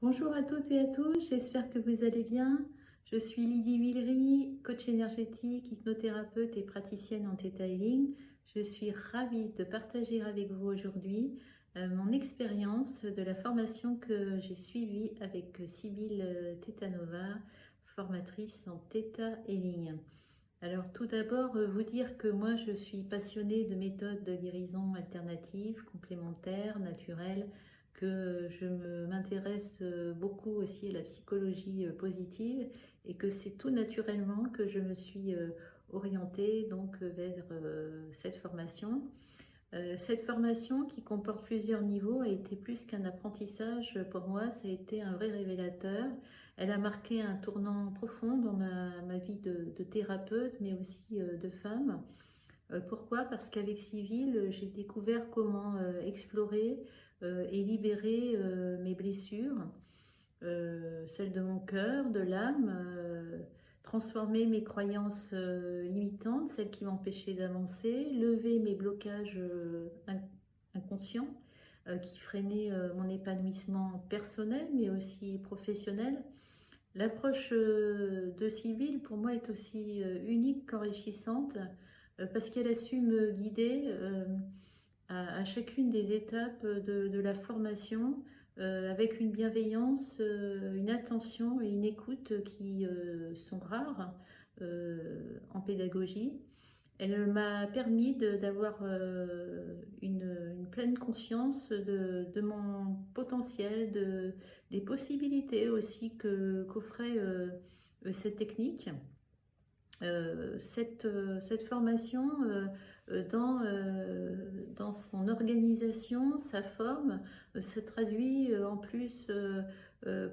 Bonjour à toutes et à tous, j'espère que vous allez bien. Je suis Lydie Villery, coach énergétique, hypnothérapeute et praticienne en Theta Healing. Je suis ravie de partager avec vous aujourd'hui mon expérience de la formation que j'ai suivie avec Sybille Tetanova, formatrice en Theta Healing. Alors tout d'abord, vous dire que moi je suis passionnée de méthodes de guérison alternatives, complémentaires, naturelles, que m'intéresse beaucoup aussi à la psychologie positive et que c'est tout naturellement que je me suis orientée donc vers cette formation. Cette formation qui comporte plusieurs niveaux a été plus qu'un apprentissage pour moi, ça a été un vrai révélateur. Elle a marqué un tournant profond dans ma vie de thérapeute, mais aussi de femme. Pourquoi? Parce qu'avec Civil, j'ai découvert comment explorer et libérer mes blessures, celles de mon cœur, de l'âme, transformer mes croyances limitantes, celles qui m'empêchaient d'avancer, lever mes blocages inconscients qui freinaient mon épanouissement personnel, mais aussi professionnel. L'approche de Civil, pour moi, est aussi unique qu'enrichissante parce qu'elle a su me guider à chacune des étapes de la formation avec une bienveillance, une attention et une écoute qui sont rares en pédagogie. Elle m'a permis d'avoir une pleine conscience de mon potentiel, des possibilités aussi qu'offrait cette technique. Cette formation, dans son organisation, sa forme, se traduit en plus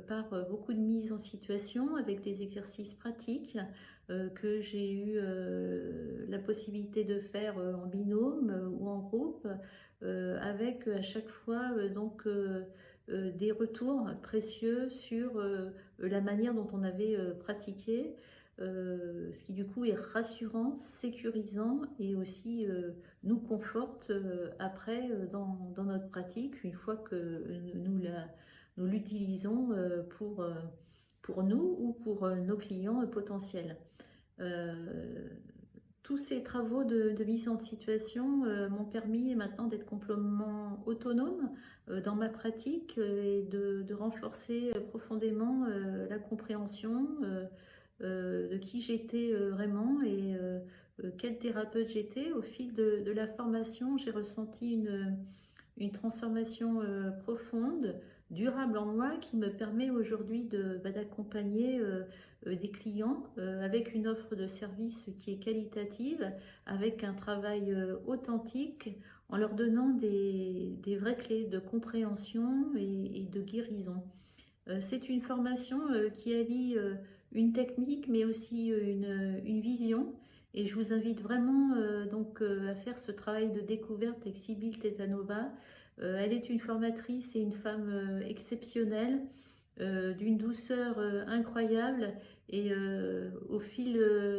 par beaucoup de mise en situation avec des exercices pratiques que j'ai eu la possibilité de faire en binôme ou en groupe, avec à chaque fois des retours précieux sur la manière dont on avait pratiqué. Ce qui du coup est rassurant, sécurisant et aussi nous conforte après dans notre pratique une fois que nous l'utilisons pour nous ou pour nos clients potentiels. Euh, tous ces travaux de mise en situation m'ont permis maintenant d'être complètement autonome dans ma pratique et de renforcer profondément la compréhension de qui j'étais vraiment et quel thérapeute j'étais. Au fil de la formation, j'ai ressenti une transformation profonde, durable en moi, qui me permet aujourd'hui d'accompagner des clients avec une offre de service qui est qualitative, avec un travail authentique, en leur donnant des vraies clés de compréhension et de guérison. C'est une formation qui allie une technique mais aussi une vision, et je vous invite vraiment à faire ce travail de découverte avec Sybille Tetanova. Elle est une formatrice et une femme exceptionnelle, d'une douceur incroyable, et au fil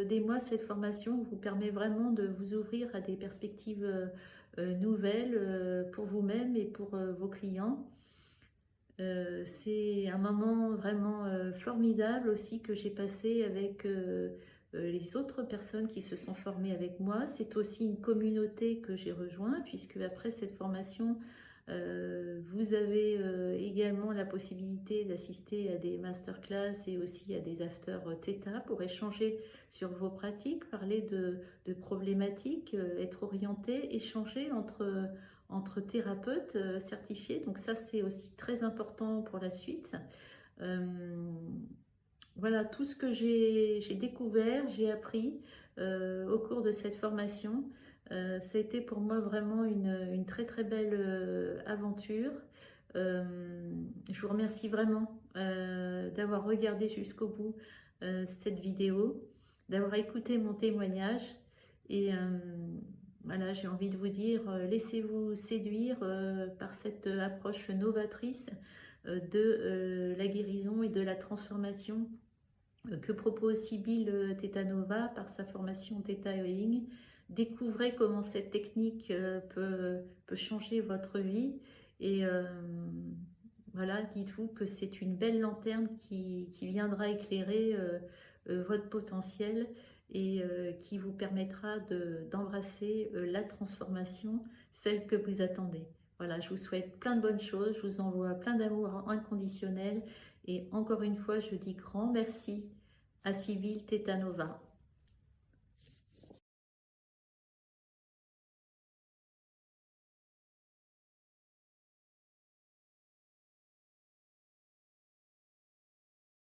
des mois, cette formation vous permet vraiment de vous ouvrir à des perspectives nouvelles pour vous-même et pour vos clients. C'est un moment vraiment formidable aussi que j'ai passé avec les autres personnes qui se sont formées avec moi. C'est aussi une communauté que j'ai rejoint, puisque après cette formation, vous avez également la possibilité d'assister à des masterclass et aussi à des after Theta pour échanger sur vos pratiques, parler de problématiques, être orienté, échanger entre thérapeutes certifiés. Donc ça, c'est aussi très important pour la suite. Voilà, tout ce que j'ai découvert, j'ai appris au cours de cette formation. Ça a été pour moi vraiment une très très belle aventure. Je vous remercie vraiment d'avoir regardé jusqu'au bout cette vidéo, d'avoir écouté mon témoignage. Et voilà, j'ai envie de vous dire, laissez-vous séduire par cette approche novatrice de la guérison et de la transformation que propose Sybille Tetanova par sa formation Theta Healing. Découvrez comment cette technique peut changer votre vie et Voilà, dites-vous que c'est une belle lanterne qui viendra éclairer votre potentiel et qui vous permettra d'embrasser la transformation, celle que vous attendez. Voilà, je vous souhaite plein de bonnes choses, je vous envoie plein d'amour inconditionnel et encore une fois, je dis grand merci à Sybille Tetanova.